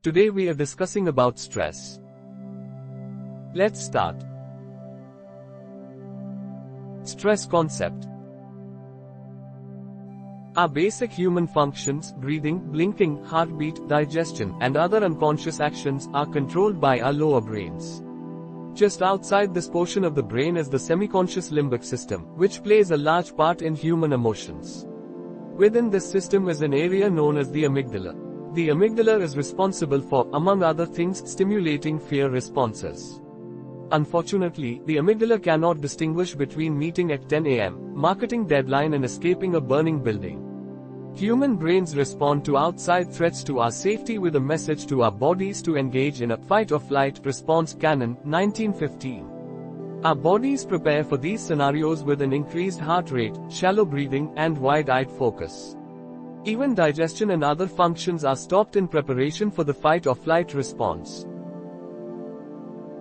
Today we are discussing about stress. Let's start. Stress concept. Our basic human functions, breathing, blinking, heartbeat, digestion, and other unconscious actions are controlled by our lower brains. Just outside this portion of the brain is the semi-conscious limbic system, which plays a large part in human emotions. Within this system is an area known as the amygdala. The amygdala is responsible for, among other things, stimulating fear responses. Unfortunately, the amygdala cannot distinguish between meeting at 10 a.m., marketing deadline and escaping a burning building. Human brains respond to outside threats to our safety with a message to our bodies to engage in a fight-or-flight response. Cannon, 1915. Our bodies prepare for these scenarios with an increased heart rate, shallow breathing, and wide-eyed focus. Even digestion and other functions are stopped in preparation for the fight-or-flight response.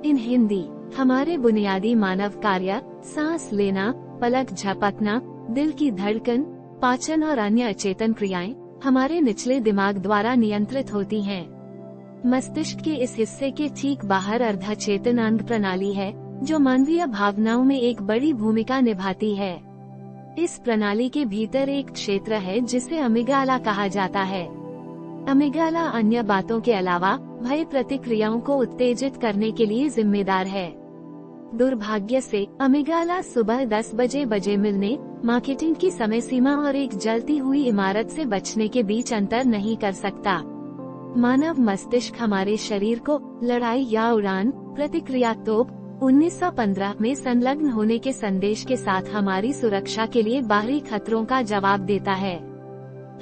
In Hindi, हमारे बुनियादी मानव कार्य, सांस लेना, पलक झपकना, दिल की धड़कन, पाचन और अन्य अचेतन क्रियाएं, हमारे निचले दिमाग द्वारा नियंत्रित होती हैं। मस्तिष्क के इस हिस्से के ठीक बाहर अर्धचेतन अंग प्रणाली है, जो मानवीय भावनाओं में एक बड़ी भूमिका निभाती है। इस प्रणाली के भीतर एक क्षेत्र है जिसे अमिग्डाला कहा जाता है। अमिग्डाला अन्य बातों के अलावा भय प्रतिक्रियाओं को उत्तेजित करने के लिए जिम्मेदार है। दुर्भाग्य से अमिग्डाला सुबह 10 बजे मिलने, मार्केटिंग की समय सीमा और एक जलती हुई इमारत से बचने के बीच अंतर नहीं कर सकता। मानव मस्तिष्क हमारे शरीर को लड़ाई या उड़ान प्रतिक्रिया तोप 1915 में संलग्न होने के संदेश के साथ हमारी सुरक्षा के लिए बाहरी खतरों का जवाब देता है।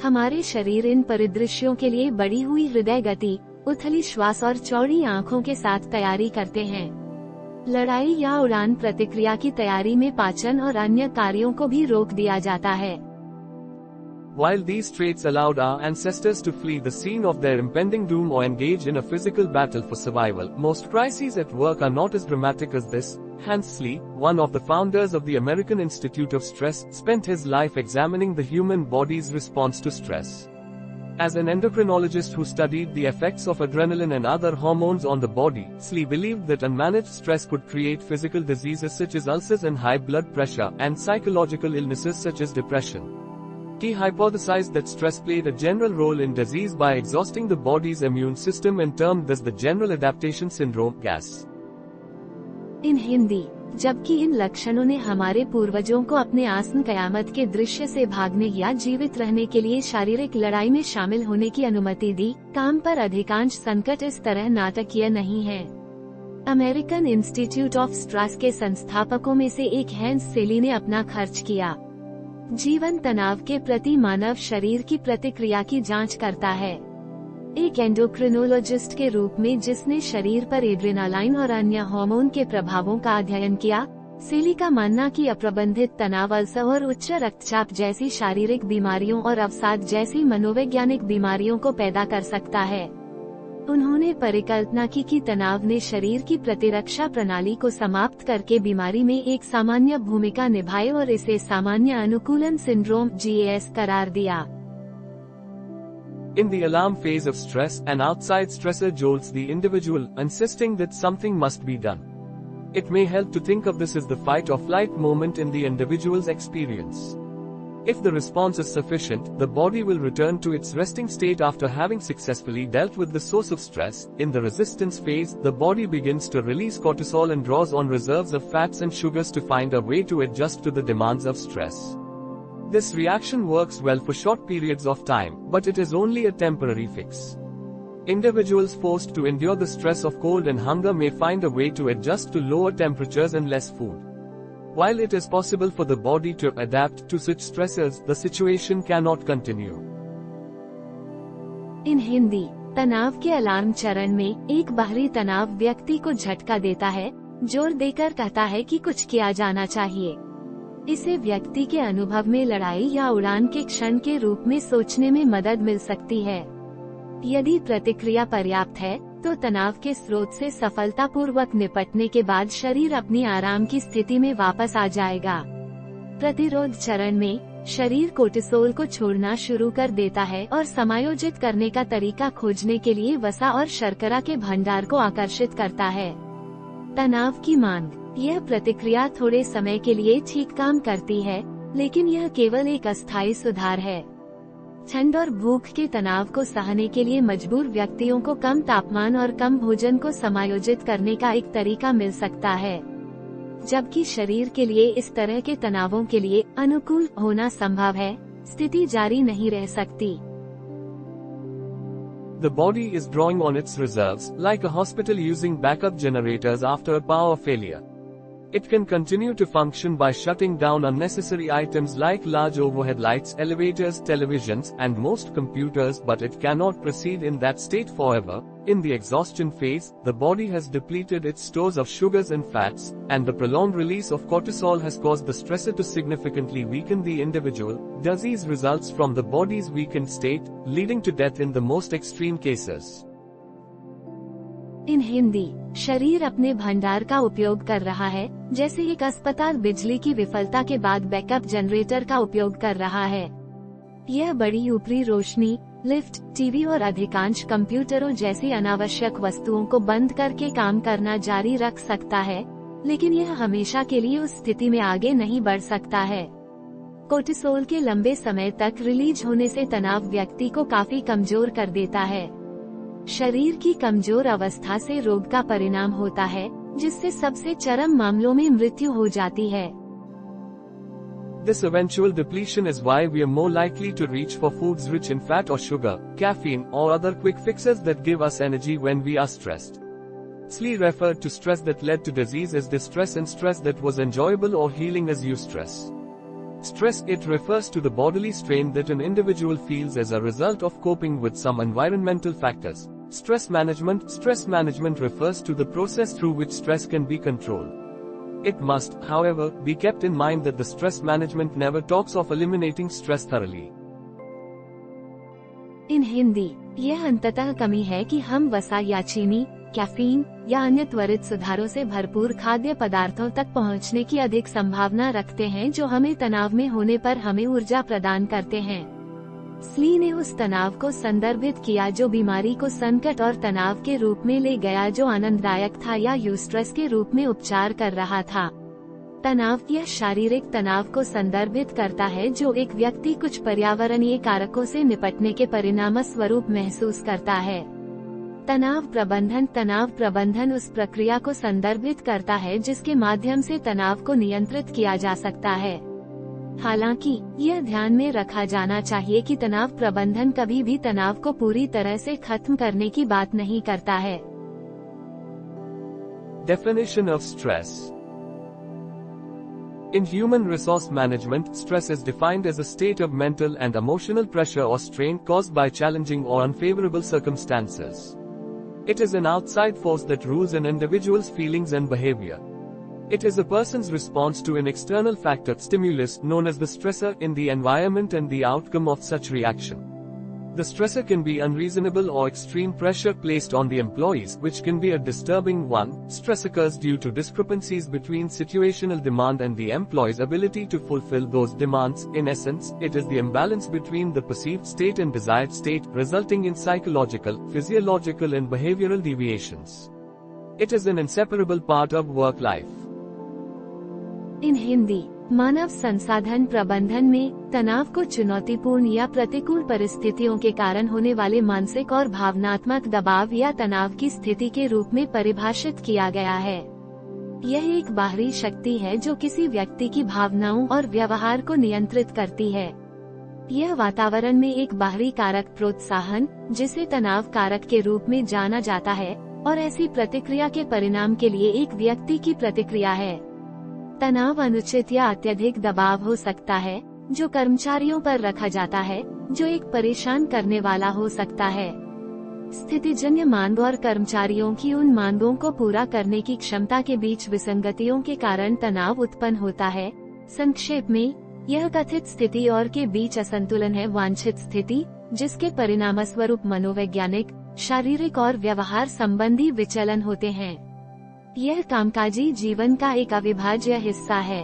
हमारे शरीर इन परिदृश्यों के लिए बढ़ी हुई हृदय गति, उथली श्वास और चौड़ी आंखों के साथ तैयारी करते हैं। लड़ाई या उड़ान प्रतिक्रिया की तैयारी में पाचन और अन्य कार्यों को भी रोक दिया जाता है। While these traits allowed our ancestors to flee the scene of their impending doom or engage in a physical battle for survival, most crises at work are not as dramatic as this. Hans Slee, one of the founders of the American Institute of Stress, spent his life examining the human body's response to stress. As an endocrinologist who studied the effects of adrenaline and other hormones on the body, Slee believed that unmanaged stress could create physical diseases such as ulcers and high blood pressure, and psychological illnesses such as depression. He hypothesized that stress played a general role in disease by exhausting the body's immune system and termed this the general adaptation syndrome (GAS). इन हिंदी, जबकि इन लक्षणों ने हमारे पूर्वजों को अपने आसन कयामत के दृश्य से भागने या जीवित रहने के लिए शारीरिक लड़ाई में शामिल होने की अनुमति दी, काम पर अधिकांश संकट इस तरह नाटकीय नहीं है। अमेरिकन इंस्टीट्यूट ऑफ स्ट्रेस के संस्थापकों में से एक हैंस सेली ने अपना खर्च किया जीवन तनाव के प्रति मानव शरीर की प्रतिक्रिया की जांच करता है। एक एंडोक्रिनोलॉजिस्ट के रूप में जिसने शरीर पर एड्रेनालाइन और अन्य हार्मोन के प्रभावों का अध्ययन किया, सेली का मानना कि अप्रबंधित तनाव अल्सर और उच्च रक्तचाप जैसी शारीरिक बीमारियों और अवसाद जैसी मनोवैज्ञानिक बीमारियों को पैदा कर सकता है। उन्होंने परिकल्पना की कि तनाव ने शरीर की प्रतिरक्षा प्रणाली को समाप्त करके बीमारी में एक सामान्य भूमिका निभाई और इसे सामान्य अनुकूलन सिंड्रोम (GAS) करार दिया। In the alarm phase of stress, an outside stressor jolts the individual, insisting that something must be done. It may help to think of this as the fight or flight moment in the individual's experience. If the response is sufficient, the body will return to its resting state after having successfully dealt with the source of stress. In the resistance phase, the body begins to release cortisol and draws on reserves of fats and sugars to find a way to adjust to the demands of stress. This reaction works well for short periods of time, but it is only a temporary fix. Individuals forced to endure the stress of cold and hunger may find a way to adjust to lower temperatures and less food. While it is possible for the body to adapt to such stressors, the situation cannot continue. इन हिंदी, तनाव के alarm चरण में एक बाहरी तनाव व्यक्ति को झटका देता है, जोर देकर कहता है कि कुछ किया जाना चाहिए। इसे व्यक्ति के अनुभव में लड़ाई या उड़ान के क्षण के रूप में सोचने में मदद मिल सकती है। यदि प्रतिक्रिया पर्याप्त है, तो तनाव के स्रोत से सफलतापूर्वक निपटने के बाद शरीर अपनी आराम की स्थिति में वापस आ जाएगा। प्रतिरोध चरण में शरीर कोर्टिसोल को छोड़ना शुरू कर देता है और समायोजित करने का तरीका खोजने के लिए वसा और शर्करा के भंडार को आकर्षित करता है। तनाव की मांग। यह प्रतिक्रिया थोड़े समय के लिए ठीक काम करती है, लेकिन यह केवल एक अस्थायी सुधार है। ठंड और भूख के तनाव को सहने के लिए मजबूर व्यक्तियों को कम तापमान और कम भोजन को समायोजित करने का एक तरीका मिल सकता है, जबकि शरीर के लिए इस तरह के तनावों के लिए अनुकूल होना संभव है। स्थिति जारी नहीं रह सकती। The body is drawing on its reserves, like a hospital using backup generators after a power failure. It can continue to function by shutting down unnecessary items like large overhead lights, elevators, televisions, and most computers, but it cannot proceed in that state forever. In the exhaustion phase, the body has depleted its stores of sugars and fats, and the prolonged release of cortisol has caused the stressor to significantly weaken the individual. Disease results from the body's weakened state, leading to death in the most extreme cases. इन हिंदी, शरीर अपने भंडार का उपयोग कर रहा है, जैसे एक अस्पताल बिजली की विफलता के बाद बैकअप जनरेटर का उपयोग कर रहा है। यह बड़ी ऊपरी रोशनी, लिफ्ट, टीवी और अधिकांश कंप्यूटरों जैसी अनावश्यक वस्तुओं को बंद करके काम करना जारी रख सकता है, लेकिन यह हमेशा के लिए उस स्थिति में आगे नहीं बढ़ सकता है। कोर्टिसोल के लंबे समय तक रिलीज होने से तनाव व्यक्ति को काफी कमजोर कर देता है। शरीर की कमजोर अवस्था से रोग का परिणाम होता है, जिससे सबसे चरम मामलों में मृत्यु हो जाती है। This eventual depletion is why we are more likely to reach for foods rich in fat or sugar, caffeine, or other quick fixes that give us energy when we are stressed. Slee referred to stress that led to disease as distress and stress that was enjoyable or healing as eustress. Stress, it refers to the bodily strain that an individual feels as a result of coping with some environmental factors. Stress management refers to the process through which stress can be controlled. It must, however, be kept in mind that the stress management never talks of eliminating stress thoroughly. इन हिंदी, यह अंततः कमी है कि हम वसा या चीनी, caffeine या अन्य त्वरित सुधारों से भरपूर खाद्य पदार्थों तक पहुंचने की अधिक संभावना रखते हैं, जो हमें तनाव में होने पर हमें ऊर्जा प्रदान करते हैं। स्ली ने उस तनाव को संदर्भित किया जो बीमारी को संकट और तनाव के रूप में ले गया, जो आनंददायक था या यूस्ट्रेस के रूप में उपचार कर रहा था। तनाव यह शारीरिक तनाव को संदर्भित करता है जो एक व्यक्ति कुछ पर्यावरणीय कारकों से निपटने के परिणाम स्वरूप महसूस करता है। तनाव प्रबंधन उस प्रक्रिया को संदर्भित करता है जिसके माध्यम से तनाव को नियंत्रित किया जा सकता है। हालांकि यह ध्यान में रखा जाना चाहिए कि तनाव प्रबंधन कभी भी तनाव को पूरी तरह से खत्म करने की बात नहीं करता है। Definition of stress. In human resource management, stress is defined as a state of mental and emotional pressure or strain caused by challenging or unfavorable circumstances. It is an outside force that rules an individual's feelings and behavior. It is a person's response to an external factor, stimulus, known as the stressor in the environment and the outcome of such reaction. The stressor can be unreasonable or extreme pressure placed on the employees, which can be a disturbing one. Stress occurs due to discrepancies between situational demand and the employee's ability to fulfill those demands. In essence, it is the imbalance between the perceived state and desired state, resulting in psychological, physiological and behavioral deviations. It is an inseparable part of work life. इन हिंदी, मानव संसाधन प्रबंधन में तनाव को चुनौतीपूर्ण या प्रतिकूल परिस्थितियों के कारण होने वाले मानसिक और भावनात्मक दबाव या तनाव की स्थिति के रूप में परिभाषित किया गया है। यह एक बाहरी शक्ति है जो किसी व्यक्ति की भावनाओं और व्यवहार को नियंत्रित करती है। यह वातावरण में एक बाहरी कारक प्रोत्साहन, जिसे तनाव कारक के रूप में जाना जाता है, और ऐसी प्रतिक्रिया के परिणाम के लिए एक व्यक्ति की प्रतिक्रिया है। तनाव अनुचित या अत्यधिक दबाव हो सकता है, जो कर्मचारियों पर रखा जाता है, जो एक परेशान करने वाला हो सकता है। स्थितिजन्य मांग और कर्मचारियों की उन मांगों को पूरा करने की क्षमता के बीच विसंगतियों के कारण तनाव उत्पन्न होता है। संक्षेप में, यह कथित स्थिति और के बीच असंतुलन है, वांछित स्थिति, जिसके परिणामस्वरूप मनोवैज्ञानिक, शारीरिक और व्यवहार संबंधी विचलन होते हैं। यह कामकाजी जीवन का एक अविभाज्य हिस्सा है।